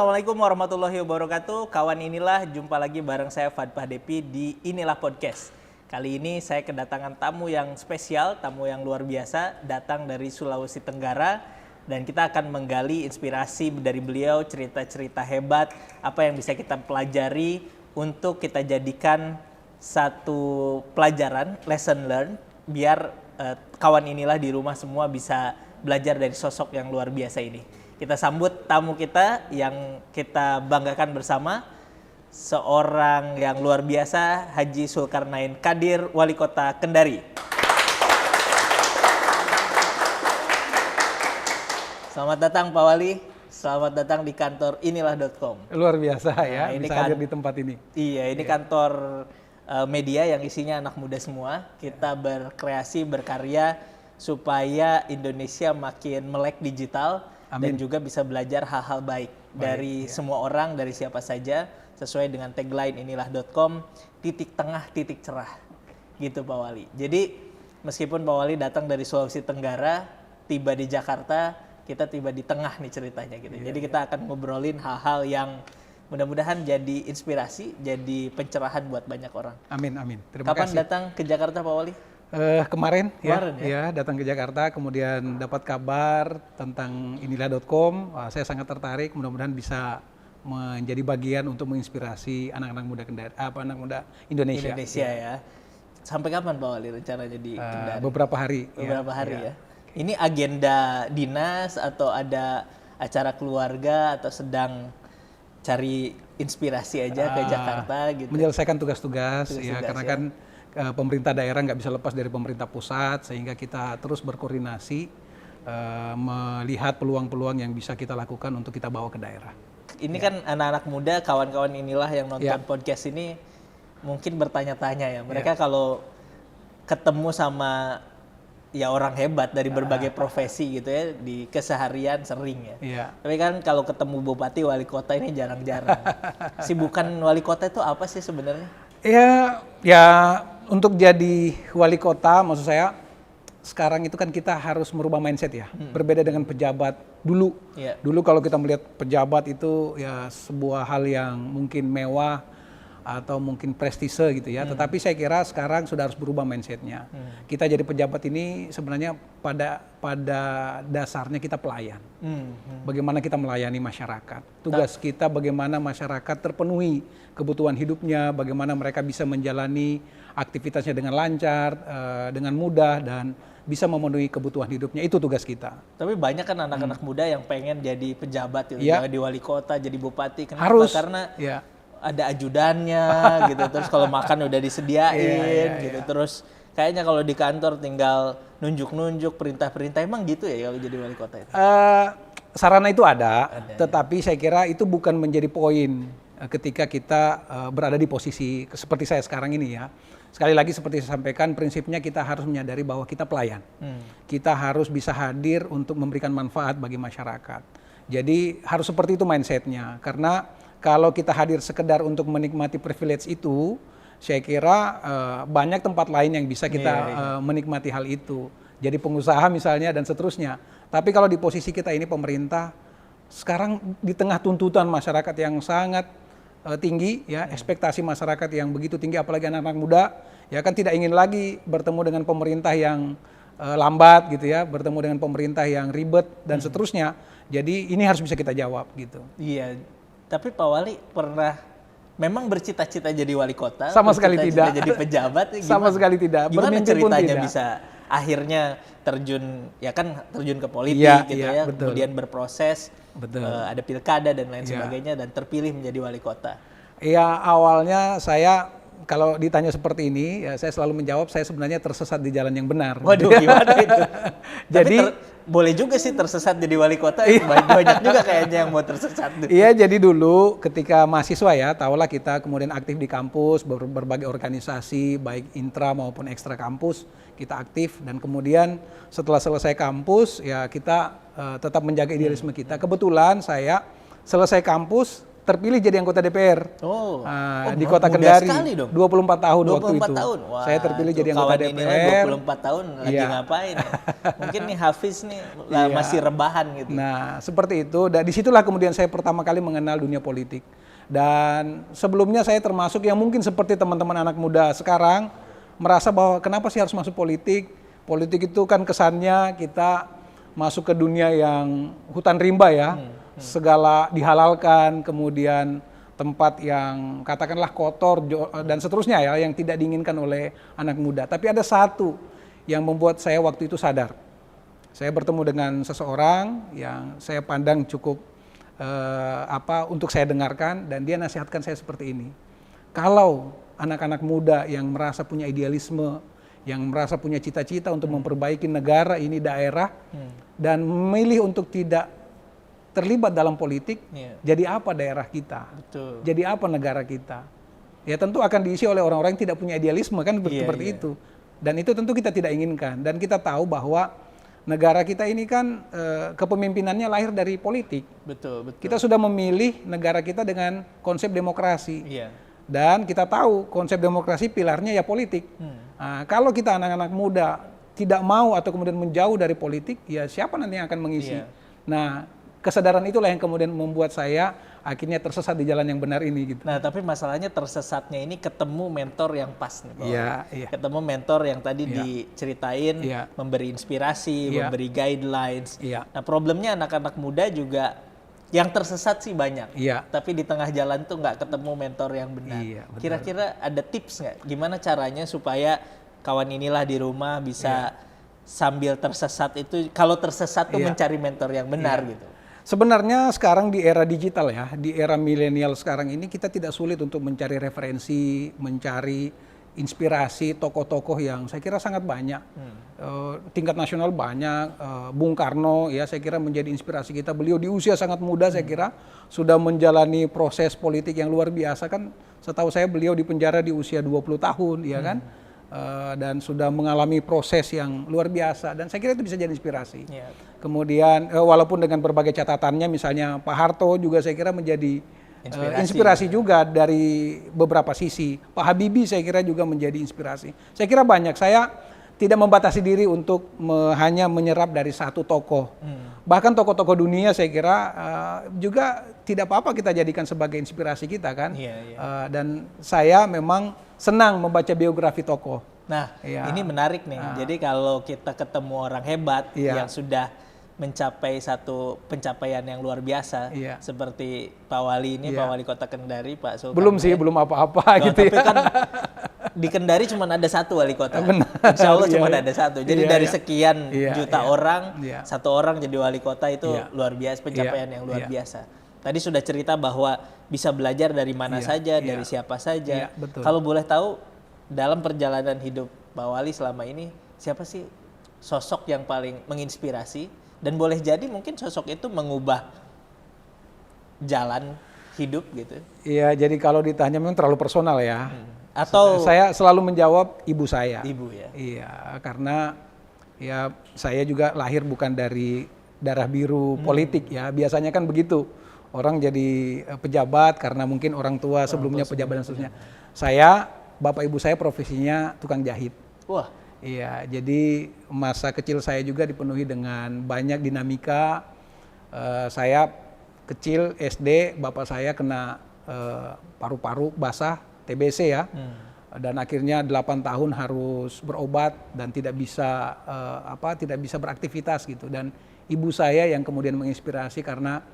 Assalamualaikum warahmatullahi wabarakatuh. Kawan inilah, jumpa lagi bareng saya Fadpah Depi di Inilah Podcast. Kali ini saya kedatangan tamu yang spesial, tamu yang luar biasa, datang dari Sulawesi Tenggara. Dan kita akan menggali inspirasi dari beliau, cerita-cerita hebat, apa yang bisa kita pelajari untuk kita jadikan satu pelajaran, lesson learned, biar kawan inilah di rumah semua bisa belajar dari sosok yang luar biasa ini. Kita sambut tamu kita yang kita banggakan bersama, seorang yang luar biasa, Haji Zulkarnain Qadir, Wali Kota Kendari. Selamat datang Pak Wali, selamat datang di kantor inilah.com. Luar biasa ya, ini bisa hadir di tempat ini. Iya, ini kantor media yang isinya anak muda semua. Kita berkreasi, berkarya supaya Indonesia makin melek digital. Amin. Dan juga bisa belajar hal-hal baik dari semua orang, dari siapa saja, sesuai dengan tagline inilah.com, titik tengah, titik cerah. Gitu Pak Wali. Jadi meskipun Pak Wali datang dari Sulawesi Tenggara, tiba di Jakarta, kita tiba di tengah nih ceritanya gitu. Jadi kita akan ngobrolin hal-hal yang mudah-mudahan jadi inspirasi, jadi pencerahan buat banyak orang. Amin, amin. Terima kasih. Kapan datang ke Jakarta Pak Wali? Kemarin ya, datang ke Jakarta, kemudian dapat kabar tentang inilah.com. Saya sangat tertarik, mudah-mudahan bisa menjadi bagian untuk menginspirasi anak-anak muda Kendari, anak muda Indonesia. Ya. Sampai kapan Pak Wali rencananya di Kendari? Beberapa hari. Beberapa hari ya. Ini agenda dinas atau ada acara keluarga atau sedang cari inspirasi aja ke Jakarta gitu? Menyelesaikan tugas-tugas ya, karena kan pemerintah daerah nggak bisa lepas dari pemerintah pusat, sehingga kita terus berkoordinasi melihat peluang-peluang yang bisa kita lakukan untuk kita bawa ke daerah. Ini kan anak-anak muda, kawan-kawan inilah yang nonton podcast ini mungkin bertanya-tanya ya. Mereka kalau ketemu sama orang hebat dari berbagai profesi gitu ya, di keseharian sering ya. Tapi kan kalau ketemu bupati, wali kota ini jarang-jarang. Sibukan wali kota itu apa sih sebenarnya? Ya untuk jadi wali kota, maksud saya sekarang itu kan kita harus merubah mindset ya. Berbeda dengan pejabat dulu. Dulu kalau kita melihat pejabat itu ya sebuah hal yang mungkin mewah atau mungkin prestise gitu ya. Tetapi saya kira sekarang sudah harus berubah mindsetnya. Kita jadi pejabat ini sebenarnya pada dasarnya kita pelayan. Bagaimana kita melayani masyarakat. Tugas kita bagaimana masyarakat terpenuhi kebutuhan hidupnya, bagaimana mereka bisa menjalani aktivitasnya dengan lancar, dengan mudah, dan bisa memenuhi kebutuhan hidupnya. Itu tugas kita. Tapi banyak kan anak-anak muda yang pengen jadi pejabat gitu, jadi wali kota, jadi bupati. Kenapa? Harus. Karena ada ajudannya gitu, terus kalau makan udah disediain gitu, terus kayaknya kalau di kantor tinggal nunjuk-nunjuk perintah-perintah. Emang gitu ya kalau jadi wali kota itu? Sarana itu ada, tetapi saya kira itu bukan menjadi poin ketika kita berada di posisi seperti saya sekarang ini ya. Sekali lagi seperti saya sampaikan, prinsipnya kita harus menyadari bahwa kita pelayan. Kita harus bisa hadir untuk memberikan manfaat bagi masyarakat. Jadi harus seperti itu mindsetnya, karena kalau kita hadir sekedar untuk menikmati privilege itu, saya kira banyak tempat lain yang bisa kita menikmati hal itu. Jadi pengusaha misalnya dan seterusnya. Tapi kalau di posisi kita ini pemerintah, sekarang di tengah tuntutan masyarakat yang sangat tinggi, ya ekspektasi masyarakat yang begitu tinggi, apalagi anak-anak muda, ya kan tidak ingin lagi bertemu dengan pemerintah yang lambat gitu ya, bertemu dengan pemerintah yang ribet dan seterusnya. Jadi ini harus bisa kita jawab gitu. Iya. Tapi Pak Wali pernah memang bercita-cita jadi wali kota? Sama sekali tidak. Jadi pejabat? Sama sekali tidak. Gimana ceritanya bisa akhirnya terjun ke politik gitu ya, betul. Kemudian berproses, ada pilkada dan lain sebagainya, dan terpilih menjadi wali kota? Iya, awalnya saya kalau ditanya seperti ini, ya saya selalu menjawab saya sebenarnya tersesat di jalan yang benar. Waduh, gimana itu? Jadi boleh juga sih tersesat jadi wali kota, banyak juga kayaknya yang mau tersesat. Iya, jadi dulu ketika mahasiswa ya, tahulah kita kemudian aktif di kampus, berbagai organisasi, baik intra maupun ekstra kampus, kita aktif, dan kemudian setelah selesai kampus, ya kita tetap menjaga idealisme kita. Kebetulan saya selesai kampus, terpilih jadi anggota DPR. Di Kota muda Kendari. sekali dong. 24 tahun waktu 24 itu. tahun. Wah, Saya terpilih jadi anggota kawan inilah DPR. 24 tahun lagi Iya. ngapain ya? Mungkin nih Hafiz nih masih rebahan gitu. Nah, seperti itu. Dan disitulah kemudian saya pertama kali mengenal dunia politik. Dan sebelumnya saya termasuk yang mungkin seperti teman-teman anak muda sekarang merasa bahwa kenapa sih harus masuk politik? Politik itu kan kesannya kita masuk ke dunia yang hutan rimba ya. Segala dihalalkan, kemudian tempat yang katakanlah kotor dan seterusnya ya, yang tidak diinginkan oleh anak muda. Tapi ada satu yang membuat saya waktu itu sadar. Saya bertemu dengan seseorang yang saya pandang cukup untuk saya dengarkan, dan dia nasihatkan saya seperti ini. Kalau anak-anak muda yang merasa punya idealisme, yang merasa punya cita-cita untuk memperbaiki negara ini, daerah, dan memilih untuk tidak terlibat dalam politik, jadi apa daerah kita? Betul. Jadi apa negara kita? Ya tentu akan diisi oleh orang-orang yang tidak punya idealisme kan seperti itu. Dan itu tentu kita tidak inginkan. Dan kita tahu bahwa negara kita ini kan kepemimpinannya lahir dari politik. Betul. Kita sudah memilih negara kita dengan konsep demokrasi. Dan kita tahu konsep demokrasi pilarnya ya politik. Nah, kalau kita anak-anak muda tidak mau atau kemudian menjauh dari politik, ya siapa nanti yang akan mengisi? Nah, kesadaran itulah yang kemudian membuat saya akhirnya tersesat di jalan yang benar ini gitu. Nah, tapi masalahnya tersesatnya ini ketemu mentor yang pas nih, Pak. Iya. Ketemu mentor yang tadi diceritain, memberi inspirasi, memberi guidelines. Nah, problemnya anak-anak muda juga yang tersesat sih banyak. Tapi di tengah jalan tuh nggak ketemu mentor yang benar. Kira-kira ada tips nggak? Gimana caranya supaya kawan inilah di rumah bisa sambil tersesat itu, kalau tersesat tuh mencari mentor yang benar gitu. Sebenarnya sekarang di era digital ya, di era milenial sekarang ini kita tidak sulit untuk mencari referensi, mencari inspirasi tokoh-tokoh yang saya kira sangat banyak. Tingkat nasional banyak, Bung Karno ya saya kira menjadi inspirasi kita. Beliau di usia sangat muda saya kira sudah menjalani proses politik yang luar biasa kan. Setahu saya beliau di penjara di usia 20 tahun ya kan. Dan sudah mengalami proses yang luar biasa, dan saya kira itu bisa jadi inspirasi. Kemudian walaupun dengan berbagai catatannya, misalnya Pak Harto juga saya kira menjadi inspirasi juga dari beberapa sisi. Pak Habibie saya kira juga menjadi inspirasi. Saya kira banyak. Saya tidak membatasi diri untuk hanya menyerap dari satu tokoh. Bahkan tokoh-tokoh dunia saya kira juga tidak apa-apa kita jadikan sebagai inspirasi kita kan. Dan saya memang senang membaca biografi tokoh. Nah, ini menarik nih. Jadi kalau kita ketemu orang hebat yang sudah mencapai satu pencapaian yang luar biasa, seperti Pak Wali ini, Pak Wali Kota Kendari, Pak Sultan. Belum sih, belum apa-apa gitu tapi kan di Kendari cuma ada satu wali kota. Insya Allah cuma ada satu. Jadi dari sekian juta orang, satu orang jadi wali kota itu luar biasa, pencapaian yang luar biasa. Tadi sudah cerita bahwa bisa belajar dari mana saja, dari siapa saja. Kalau boleh tahu, dalam perjalanan hidup Pak Wali selama ini, siapa sih sosok yang paling menginspirasi? Dan boleh jadi mungkin sosok itu mengubah jalan hidup gitu. Iya, jadi kalau ditanya memang terlalu personal ya. Atau saya selalu menjawab ibu saya. Ibu ya. Iya, karena ya saya juga lahir bukan dari darah biru politik ya. Biasanya kan begitu. Orang jadi pejabat karena mungkin orang tua sebelumnya pejabat dan seterusnya. Saya, bapak ibu saya profesinya tukang jahit. Wah. Iya, jadi masa kecil saya juga dipenuhi dengan banyak dinamika. Saya kecil SD, bapak saya kena paru-paru basah, TBC ya. Dan akhirnya 8 tahun harus berobat dan tidak bisa beraktivitas gitu. Dan ibu saya yang kemudian menginspirasi karena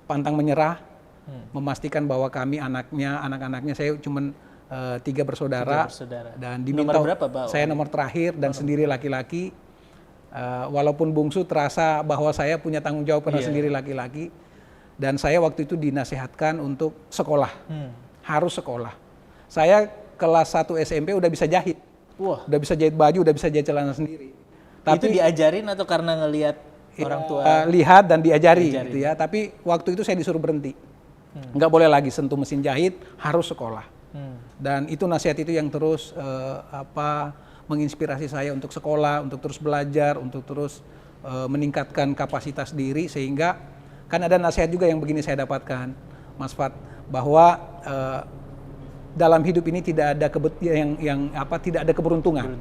pantang menyerah, memastikan bahwa kami anak-anaknya saya cuma 3 bersaudara. Dan diminta nomor berapa, Pak? Saya nomor terakhir dan sendiri laki-laki. Walaupun bungsu terasa bahwa saya punya tanggung jawab karena sendiri laki-laki. Dan saya waktu itu dinasihatkan untuk sekolah, harus sekolah. Saya kelas 1 SMP udah bisa jahit, udah bisa jahit baju, udah bisa jahit celana sendiri. Tapi itu diajarin atau karena ngelihat orang tua? Lihat dan diajari gitu ya. Tapi waktu itu saya disuruh berhenti, nggak boleh lagi sentuh mesin jahit, harus sekolah. Dan itu nasihat itu yang terus menginspirasi saya untuk sekolah, untuk terus belajar, untuk terus meningkatkan kapasitas diri, sehingga kan ada nasihat juga yang begini saya dapatkan, Mas Fat, bahwa dalam hidup ini tidak ada tidak ada keberuntungan.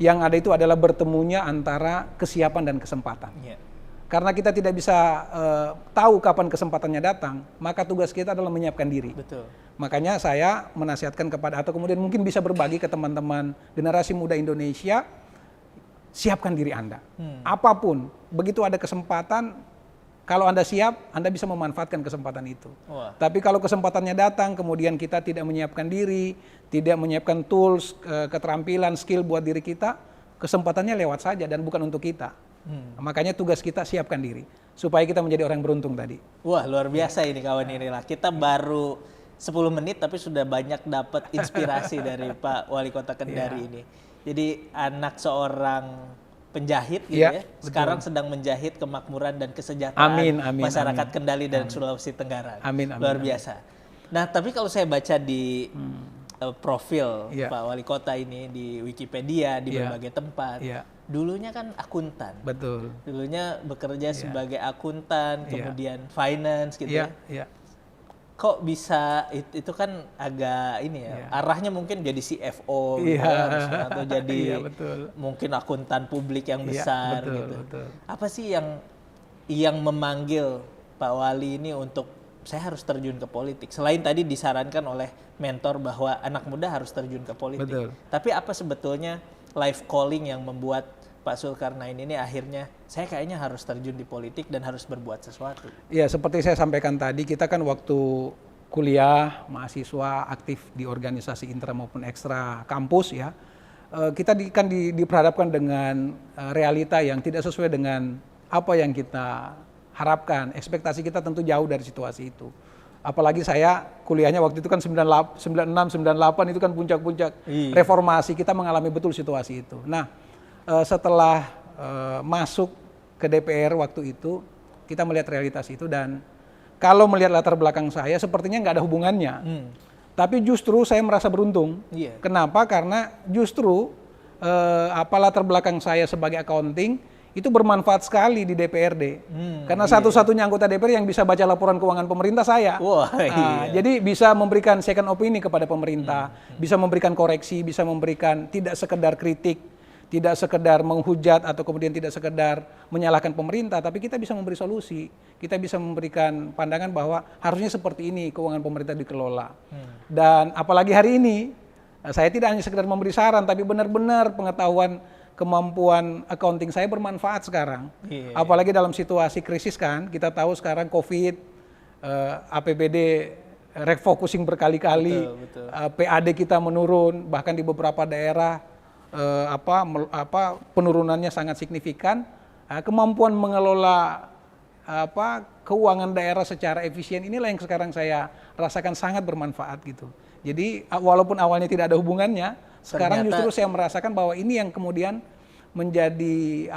Yang ada itu adalah bertemunya antara kesiapan dan kesempatan. Karena kita tidak bisa tahu kapan kesempatannya datang, maka tugas kita adalah menyiapkan diri. Betul. Makanya saya menasihatkan kepada, atau kemudian mungkin bisa berbagi ke teman-teman generasi muda Indonesia, siapkan diri Anda. Apapun, begitu ada kesempatan, kalau Anda siap, Anda bisa memanfaatkan kesempatan itu. Wah. Tapi kalau kesempatannya datang, kemudian kita tidak menyiapkan diri, tidak menyiapkan tools, keterampilan, skill buat diri kita, kesempatannya lewat saja dan bukan untuk kita. Makanya tugas kita siapkan diri, supaya kita menjadi orang beruntung tadi. Wah, luar biasa ini kawan inilah. Kita baru 10 menit tapi sudah banyak dapat inspirasi dari Pak Wali Kota Kendari ini. Jadi anak seorang penjahit gitu ya, sekarang sedang menjahit kemakmuran dan kesejahteraan masyarakat Kendari dan Sulawesi Tenggara. Luar biasa. Nah, tapi kalau saya baca di profil Pak Wali Kota ini di Wikipedia, di berbagai tempat, dulunya kan akuntan. Betul. Dulunya bekerja sebagai akuntan, kemudian finance gitu ya. Kok bisa itu kan agak ini ya, arahnya mungkin jadi CFO gitu atau jadi mungkin akuntan publik yang besar gitu. Apa sih yang memanggil Pak Wali ini untuk saya harus terjun ke politik? Selain tadi disarankan oleh mentor bahwa anak muda harus terjun ke politik. Tapi apa sebetulnya life calling yang membuat Pak Zulkarnain ini akhirnya saya kayaknya harus terjun di politik dan harus berbuat sesuatu? Ya, seperti saya sampaikan tadi, kita kan waktu kuliah, mahasiswa aktif di organisasi intra maupun ekstra kampus ya, kita diperhadapkan dengan realita yang tidak sesuai dengan apa yang kita harapkan. Ekspektasi kita tentu jauh dari situasi itu. Apalagi saya kuliahnya waktu itu kan 96, 98 itu kan puncak-puncak reformasi, kita mengalami betul situasi itu. Nah, setelah masuk ke DPR waktu itu, kita melihat realitas itu, dan kalau melihat latar belakang saya, sepertinya nggak ada hubungannya. Tapi justru saya merasa beruntung. Kenapa? Karena justru latar belakang saya sebagai accounting itu bermanfaat sekali di DPRD. Karena satu-satunya anggota DPR yang bisa baca laporan keuangan pemerintah saya. Jadi bisa memberikan second opini kepada pemerintah, bisa memberikan koreksi, bisa memberikan tidak sekedar kritik, tidak sekedar menghujat atau kemudian tidak sekedar menyalahkan pemerintah, tapi kita bisa memberi solusi. Kita bisa memberikan pandangan bahwa harusnya seperti ini keuangan pemerintah dikelola. Dan apalagi hari ini, saya tidak hanya sekedar memberi saran, tapi benar-benar pengetahuan, kemampuan accounting saya bermanfaat sekarang. Apalagi dalam situasi krisis kan, kita tahu sekarang COVID, APBD refocusing berkali-kali, PAD kita menurun, bahkan di beberapa daerah penurunannya sangat signifikan. Kemampuan mengelola keuangan daerah secara efisien inilah yang sekarang saya rasakan sangat bermanfaat gitu. Jadi walaupun awalnya tidak ada hubungannya, sekarang justru saya merasakan bahwa ini yang kemudian menjadi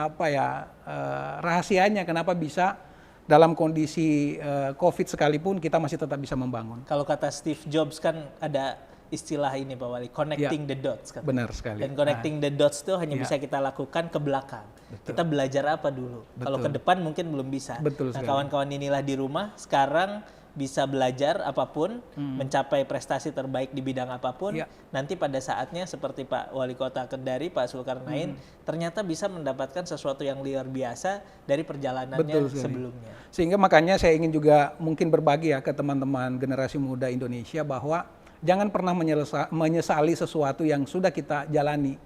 rahasianya kenapa bisa dalam kondisi COVID sekalipun kita masih tetap bisa membangun. Kalau kata Steve Jobs kan ada istilah ini Pak Wali, connecting the dots. Benar sekali. Dan connecting the dots itu hanya bisa kita lakukan ke belakang. Kita belajar apa dulu? Kalau ke depan mungkin belum bisa. Nah, kawan-kawan inilah di rumah sekarang bisa belajar apapun, mencapai prestasi terbaik di bidang apapun. Nanti pada saatnya seperti Pak Wali Kota Kendari, Pak Zulkarnain, ternyata bisa mendapatkan sesuatu yang luar biasa dari perjalanannya sebelumnya. Sehingga makanya saya ingin juga mungkin berbagi ya ke teman-teman generasi muda Indonesia bahwa jangan pernah menyesali sesuatu yang sudah kita jalani.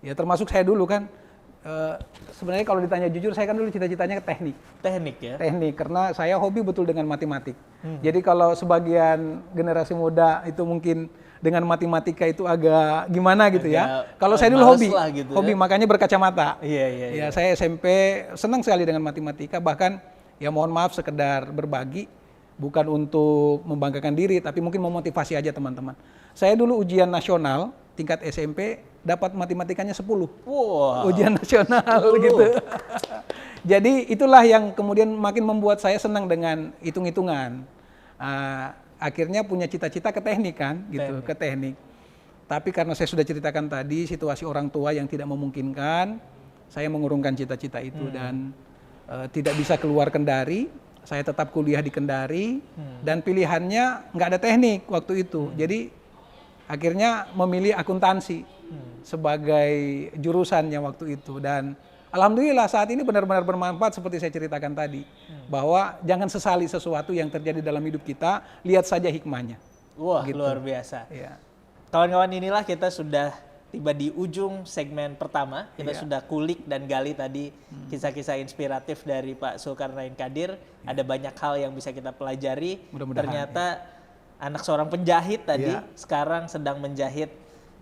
Ya, termasuk saya dulu kan, sebenarnya kalau ditanya jujur, saya kan dulu cita-citanya ke teknik. Teknik ya? Teknik, karena saya hobi betul dengan matematik. Jadi kalau sebagian generasi muda itu mungkin dengan matematika itu agak gimana gitu ya. Kalau saya dulu hobi, gitu hobi ya? Makanya berkacamata. Ya, saya SMP senang sekali dengan matematika, bahkan ya mohon maaf sekedar berbagi, bukan untuk membanggakan diri, tapi mungkin memotivasi aja teman-teman. Saya dulu ujian nasional tingkat SMP dapat matematikanya 10. Ujian nasional gitu. Jadi itulah yang kemudian makin membuat saya senang dengan hitung-hitungan. Akhirnya punya cita-cita ke teknik kan, gitu, ke teknik. Tapi karena saya sudah ceritakan tadi situasi orang tua yang tidak memungkinkan, saya mengurungkan cita-cita itu dan tidak bisa keluar Kendari. Saya tetap kuliah di Kendari dan pilihannya nggak ada teknik waktu itu. Jadi akhirnya memilih akuntansi sebagai jurusannya waktu itu. Dan alhamdulillah saat ini benar-benar bermanfaat seperti saya ceritakan tadi. Bahwa jangan sesali sesuatu yang terjadi dalam hidup kita, lihat saja hikmahnya. Wah, Gitu. luar biasa. Ya. Kawan-kawan, inilah kita sudah tiba di ujung segmen pertama. Kita sudah kulik dan gali tadi kisah-kisah inspiratif dari Pak Zulkarnain Kadir. Ada banyak hal yang bisa kita pelajari. Mudah-mudahan, Ternyata anak seorang penjahit tadi sekarang sedang menjahit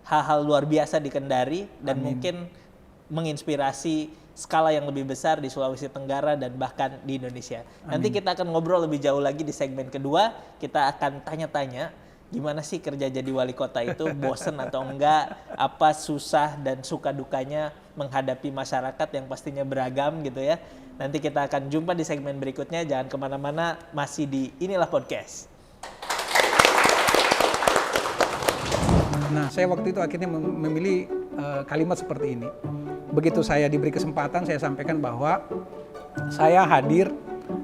hal-hal luar biasa di Kendari dan mungkin menginspirasi skala yang lebih besar di Sulawesi Tenggara dan bahkan di Indonesia. Nanti kita akan ngobrol lebih jauh lagi di segmen kedua. Kita akan tanya-tanya gimana sih kerja jadi wali kota itu, bosen atau enggak, apa susah dan suka dukanya menghadapi masyarakat yang pastinya beragam gitu ya. Nanti kita akan jumpa di segmen berikutnya, jangan kemana-mana, masih di Inilah Podcast. Nah, saya waktu itu akhirnya memilih kalimat seperti ini. Begitu saya diberi kesempatan, saya sampaikan bahwa saya hadir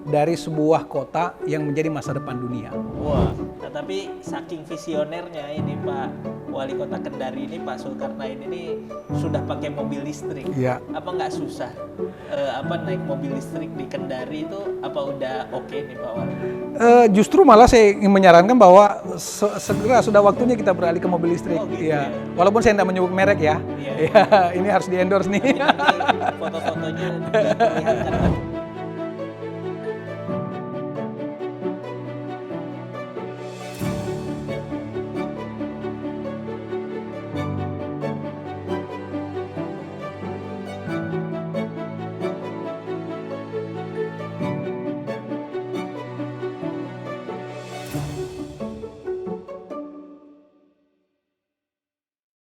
dari sebuah kota yang menjadi masa depan dunia. Wah, tetapi saking visionernya ini Pak Wali Kota Kendari ini, Pak Zulkarnain ini sudah pakai mobil listrik. Iya. Apa nggak susah? Naik mobil listrik di Kendari itu apa udah oke nih Pak Wali? Justru malah saya ingin menyarankan bahwa segera sudah waktunya kita beralih ke mobil listrik. Oh, gitu ya. Walaupun saya tidak menyebut merek ya. Iya. Ya, ini harus di endorse nih. Nanti foto-fotonya diperlihatkan.